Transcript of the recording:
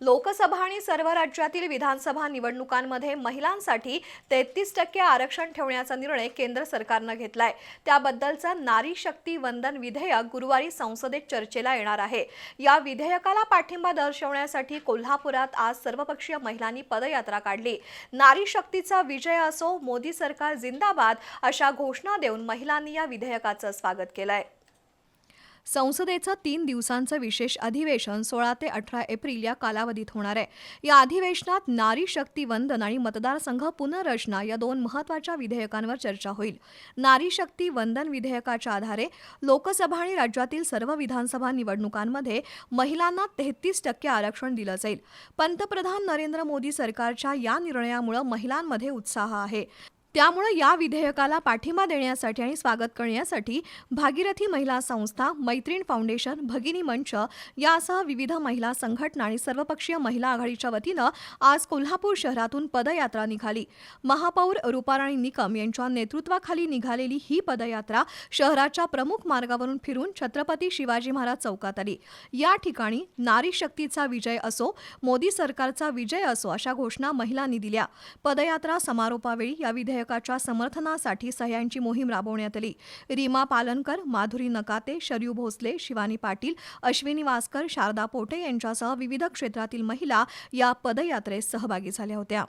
लोकसभा आणि सर्व राज्यातील विधानसभा निवडणुकांमध्ये महिलांसाठी 33% आरक्षण ठेवण्याचा निर्णय केंद्र सरकारने घेतलाय। त्याबद्दलचं नारी शक्ती वंदन विधेयक गुरुवारी संसदेत चर्चेला येणार आहे। या विधेयकाला पाठिंबा दर्शवण्यासाठी कोल्हापुरात आज सर्वपक्षीय महिलांनी पदयात्रा काढली। नारी शक्तीचा विजय असो, मोदी सरकार जिंदाबाद अशा घोषणा देऊन महिलांनी या विधेयकाचं स्वागत केलंय। संसदेचं 3 दिवसांचं विशेष अधिवेशन 16 ते 18 एप्रिल या कालावधीत होणार आहे। या अधिवेशनात नारी शक्ती वंदन आणि मतदारसंघ पुनर्रचना या 2 महत्त्वाच्या विधेयकांवर चर्चा होईल। नारी शक्ती वंदन विधेयकाच्या आधारे लोकसभा आणि राज्यातील सर्व विधानसभा निवडणुकांमध्ये महिलांना 33% आरक्षण दिलं जाईल। पंतप्रधान नरेंद्र मोदी सरकारच्या या निर्णयामुळे महिलांमध्ये उत्साह आहे। त्यामुळे या विधेयकाला पाठिंबा देण्यासाठी आणि स्वागत करण्यासाठी भागीरथी महिला संस्था, मैत्रीण फाउंडेशन, भगिनी मंच यासह विविध महिला संघटना आणि सर्वपक्षीय महिला आघाडीच्या वतीनं आज कोल्हापूर शहरातून पदयात्रा निघाली। महापौर रूपाराणी निकम यांच्या नेतृत्वाखाली निघालेली ही पदयात्रा शहराच्या प्रमुख मार्गावरून फिरून छत्रपती शिवाजी महाराज चौकात आली। या ठिकाणी नारी शक्तीचा विजय असो, मोदी सरकारचा विजय असो अशा घोषणा महिलांनी दिल्या। पदयात्रा समारोपावेळी या विधेयकाच्या समर्थनासाठी सह्यांची मोहीम राबवण्यात आली। रीमा पालनकर, माधुरी नकाते, शरयू भोसले, शिवानी पाटील, अश्विनी वासकर, शारदा पोटे यांच्यासह विविध क्षेत्रातील महिला या पदयात्रेत सहभागी झाल्या होत्या।